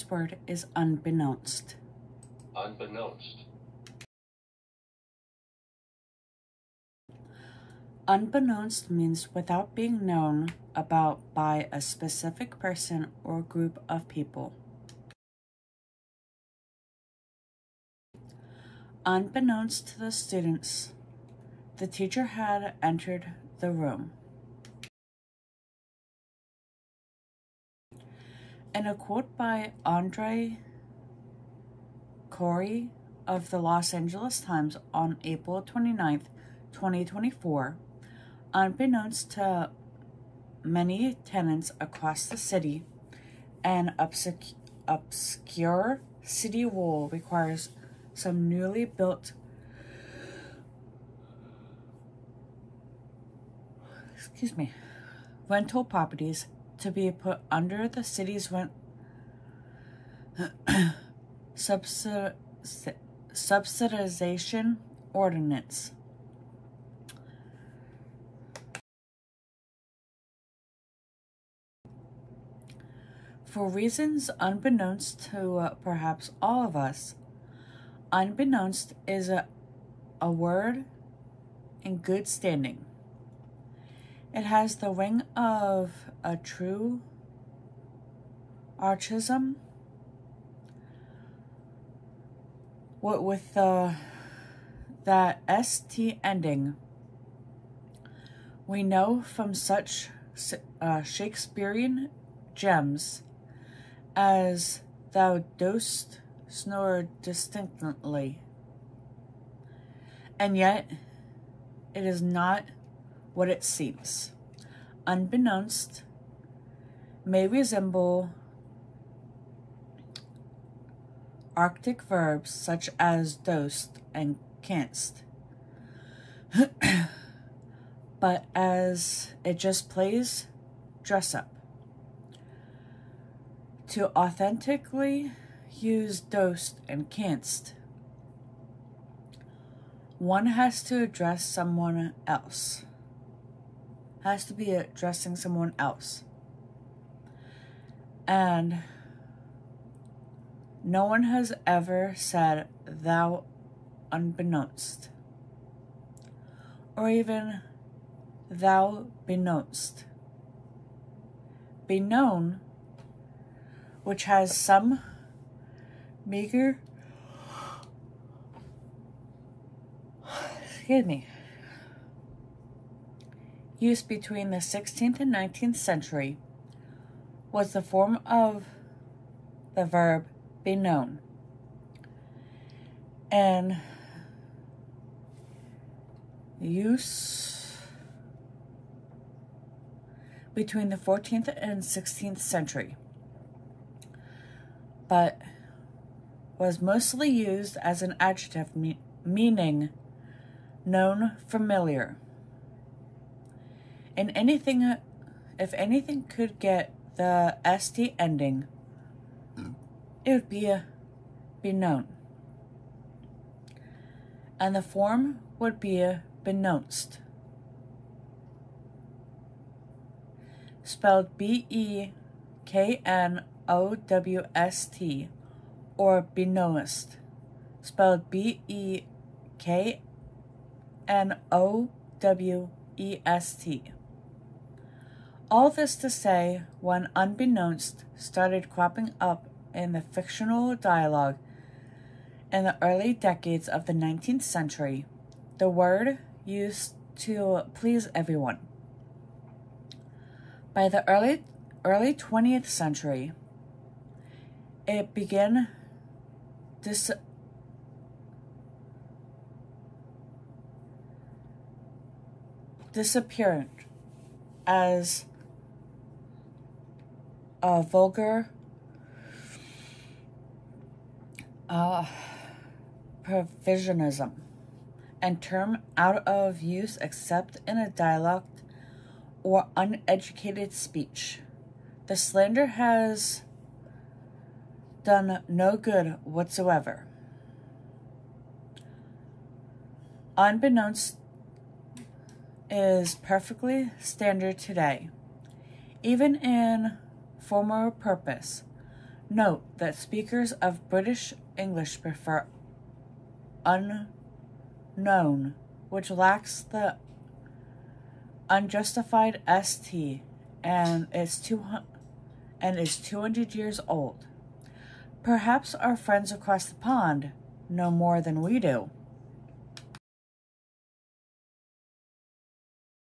first word is unbeknownst. Unbeknownst. Unbeknownst means without being known about by a specific person or group of people. Unbeknownst to the students, the teacher had entered the room. In a quote by Andre Corey of the Los Angeles Times on April 29th, 2024, unbeknownst to many tenants across the city, an obscure city wall requires some newly built rental properties to be put under the city's rent subsidization ordinance. For reasons unbeknownst to perhaps all of us, unbeknownst is a word in good standing. It has the ring of a true archaism with that ST ending. We know from such Shakespearean gems as thou dost snore distinctly, and yet it is not what it seems. Unbeknownst may resemble Arctic verbs such as dost and canst, but as it just plays dress up. To authentically use dost and canst, one has to address someone else. Has to be addressing someone else. And no one has ever said thou unbeknownst, or even thou beknownst. Beknown, which has some meager use between the 16th and 19th century, was the form of the verb be known, and use between the 14th and 16th century, but was mostly used as an adjective meaning known, familiar. And anything, if anything could get the ST ending, it would be known. And the form would be beknownst, spelled BEKNOWST, or beknowest, spelled BEKNOWEST. All this to say, when unbeknownst started cropping up in the fictional dialogue in the early decades of the 19th century, the word used to please everyone. By the early 20th century, it began disappearing as a vulgar provisionism and term out of use except in a dialect or uneducated speech. The slander has done no good whatsoever. Unbeknownst is perfectly standard today, even in former purpose. Note that speakers of British English prefer unknown, which lacks the unjustified st and is 200 years old. Perhaps our friends across the pond know more than we do.